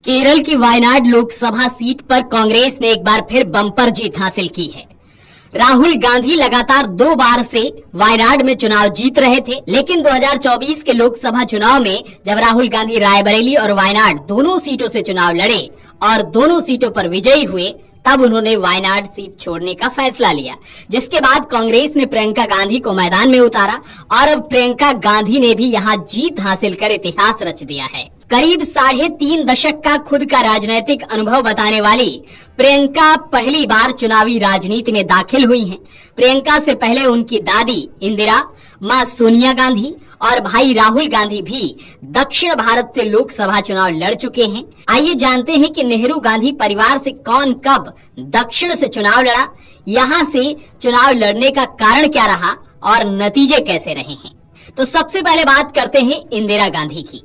केरल की वायनाड लोकसभा सीट पर कांग्रेस ने एक बार फिर बम्पर जीत हासिल की है। राहुल गांधी लगातार 2 बार से वायनाड में चुनाव जीत रहे थे, लेकिन 2024 के लोकसभा चुनाव में जब राहुल गांधी रायबरेली और वायनाड दोनों सीटों से चुनाव लड़े और दोनों सीटों पर विजयी हुए, तब उन्होंने वायनाड सीट छोड़ने का फैसला लिया, जिसके बाद कांग्रेस ने प्रियंका गांधी को मैदान में उतारा और अब प्रियंका गांधी ने भी यहां जीत हासिल कर इतिहास रच दिया है। करीब 3.5 दशक का खुद का राजनीतिक अनुभव बताने वाली प्रियंका पहली बार चुनावी राजनीति में दाखिल हुई हैं। प्रियंका से पहले उनकी दादी इंदिरा, मां सोनिया गांधी और भाई राहुल गांधी भी दक्षिण भारत से लोकसभा चुनाव लड़ चुके हैं। आइए जानते हैं कि नेहरू गांधी परिवार से कौन कब दक्षिण से चुनाव लड़ा, यहाँ से चुनाव लड़ने का कारण क्या रहा और नतीजे कैसे रहे हैं। तो सबसे पहले बात करते हैं इंदिरा गांधी की।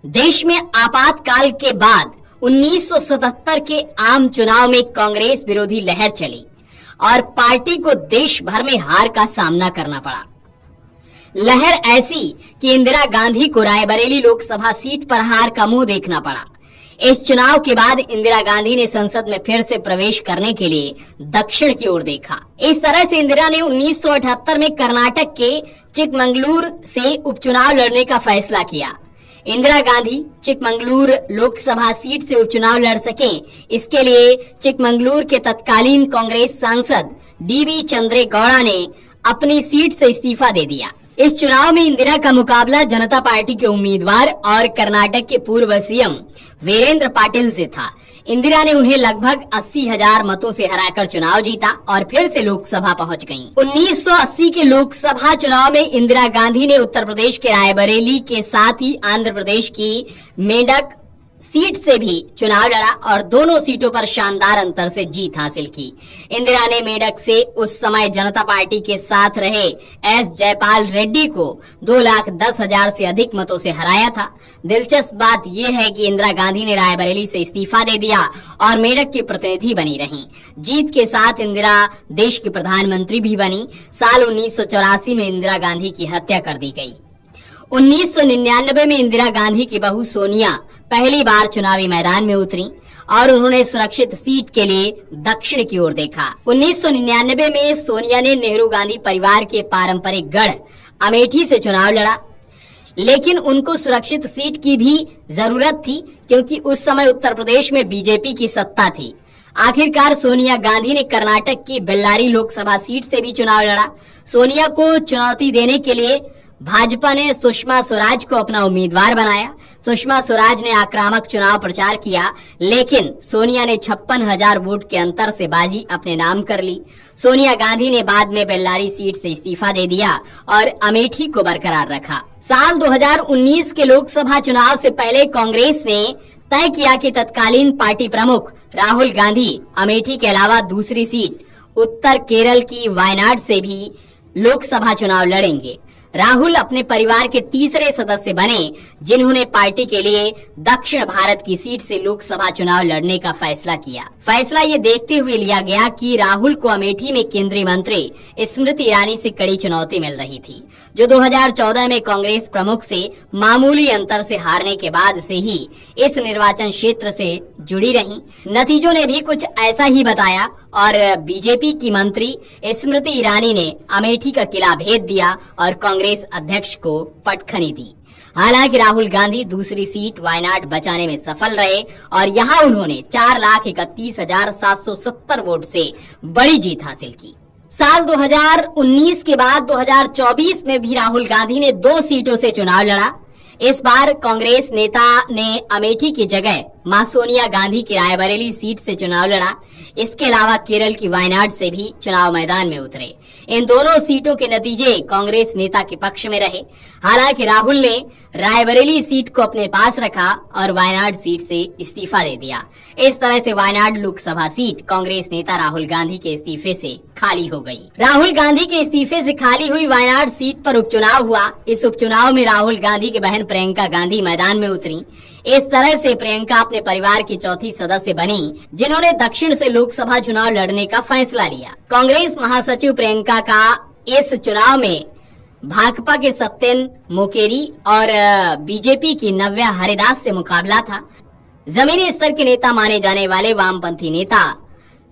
देश में आपातकाल के बाद 1977 के आम चुनाव में कांग्रेस विरोधी लहर चली और पार्टी को देश भर में हार का सामना करना पड़ा। लहर ऐसी कि इंदिरा गांधी को रायबरेली लोकसभा सीट पर हार का मुंह देखना पड़ा। इस चुनाव के बाद इंदिरा गांधी ने संसद में फिर से प्रवेश करने के लिए दक्षिण की ओर देखा। इस तरह से इंदिरा ने 1978 में कर्नाटक के चिकमंगलूर से उपचुनाव लड़ने का फैसला किया। इंदिरा गांधी चिकमंगलूर लोकसभा सीट से उपचुनाव लड़ सकें, इसके लिए चिकमंगलूर के तत्कालीन कांग्रेस सांसद डीवी चंद्रेगौड़ा ने अपनी सीट से इस्तीफा दे दिया। इस चुनाव में इंदिरा का मुकाबला जनता पार्टी के उम्मीदवार और कर्नाटक के पूर्व सीएम वीरेंद्र पाटिल से था। इंदिरा ने उन्हें लगभग 80,000 मतों से हराकर चुनाव जीता और फिर से लोकसभा पहुंच गईं। 1980 के लोकसभा चुनाव में इंदिरा गांधी ने उत्तर प्रदेश के रायबरेली के साथ ही आंध्र प्रदेश की मेडक सीट से भी चुनाव लड़ा और दोनों सीटों पर शानदार अंतर से जीत हासिल की। इंदिरा ने मेडक से उस समय जनता पार्टी के साथ रहे एस जयपाल रेड्डी को 2,10,000 से अधिक मतों से हराया था। दिलचस्प बात यह है कि इंदिरा गांधी ने रायबरेली से इस्तीफा दे दिया और मेडक की प्रतिनिधि बनी रहीं। जीत के साथ इंदिरा देश की प्रधानमंत्री भी बनी। साल 1984 में इंदिरा गांधी की हत्या कर दी गई। 1999 में इंदिरा गांधी की बहू सोनिया पहली बार चुनावी मैदान में उतरी और उन्होंने सुरक्षित सीट के लिए दक्षिण की ओर देखा। 1999 में सोनिया ने नेहरू गांधी परिवार के पारंपरिक गढ़ अमेठी से चुनाव लड़ा, लेकिन उनको सुरक्षित सीट की भी जरूरत थी क्योंकि उस समय उत्तर प्रदेश में बीजेपी की सत्ता थी। आखिरकार सोनिया गांधी ने कर्नाटक की बेल्लारी लोकसभा सीट से भी चुनाव लड़ा। सोनिया को चुनौती देने के लिए भाजपा ने सुषमा स्वराज को अपना उम्मीदवार बनाया। सुषमा स्वराज ने आक्रामक चुनाव प्रचार किया, लेकिन सोनिया ने 56,000 वोट के अंतर से बाजी अपने नाम कर ली। सोनिया गांधी ने बाद में बेल्लारी सीट से इस्तीफा दे दिया और अमेठी को बरकरार रखा। साल 2019 के लोकसभा चुनाव से पहले कांग्रेस ने तय किया कि तत्कालीन पार्टी प्रमुख राहुल गांधी अमेठी के अलावा दूसरी सीट उत्तर केरल की वायनाड से भी लोकसभा चुनाव लड़ेंगे। राहुल अपने परिवार के तीसरे सदस्य बने जिन्होंने पार्टी के लिए दक्षिण भारत की सीट से लोकसभा चुनाव लड़ने का फैसला किया। फैसला ये देखते हुए लिया गया कि राहुल को अमेठी में केंद्रीय मंत्री स्मृति ईरानी से कड़ी चुनौती मिल रही थी, जो 2014 में कांग्रेस प्रमुख से मामूली अंतर से हारने के बाद से ही इस निर्वाचन क्षेत्र से जुड़ी रही। नतीजों ने भी कुछ ऐसा ही बताया और बीजेपी की मंत्री स्मृति ईरानी ने अमेठी का किला भेद दिया और कांग्रेस अध्यक्ष को पटखनी दी। हालांकि राहुल गांधी दूसरी सीट वायनाड बचाने में सफल रहे और यहां उन्होंने 4,31,770 वोट से बड़ी जीत हासिल की। साल 2019 के बाद 2024 में भी राहुल गांधी ने 2 सीटों से चुनाव लड़ा। इस बार कांग्रेस नेता ने अमेठी की जगह मां सोनिया गांधी की रायबरेली सीट से चुनाव लड़ा। इसके अलावा केरल की वायनाड से भी चुनाव मैदान में उतरे। इन दोनों सीटों के नतीजे कांग्रेस नेता के पक्ष में रहे। हालांकि राहुल ने रायबरेली सीट को अपने पास रखा और वायनाड सीट से इस्तीफा दे दिया। इस तरह से वायनाड लोकसभा सीट कांग्रेस नेता राहुल गांधी के इस्तीफे से खाली हो गई। राहुल गांधी के इस्तीफे से खाली हुई वायनाड सीट पर उपचुनाव हुआ। इस उपचुनाव में राहुल गांधी की बहन प्रियंका गांधी मैदान में उतरी। इस तरह से प्रियंका अपने परिवार की चौथी सदस्य बनी जिन्होंने दक्षिण से लोकसभा चुनाव लड़ने का फैसला लिया। कांग्रेस महासचिव प्रियंका का इस चुनाव में भाकपा के सत्येन मोकेरी और बीजेपी की नव्या हरिदास से मुकाबला था। जमीनी स्तर के नेता माने जाने वाले वामपंथी नेता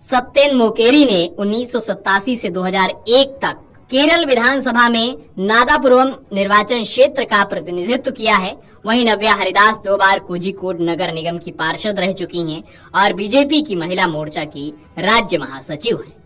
सत्येन मोकेरी ने 1987 से 2001 तक केरल विधानसभा में नादापुरम निर्वाचन क्षेत्र का प्रतिनिधित्व किया है। वहीं नव्या हरिदास 2 बार कोझिकोड नगर निगम की पार्षद रह चुकी हैं और बीजेपी की महिला मोर्चा की राज्य महासचिव हैं।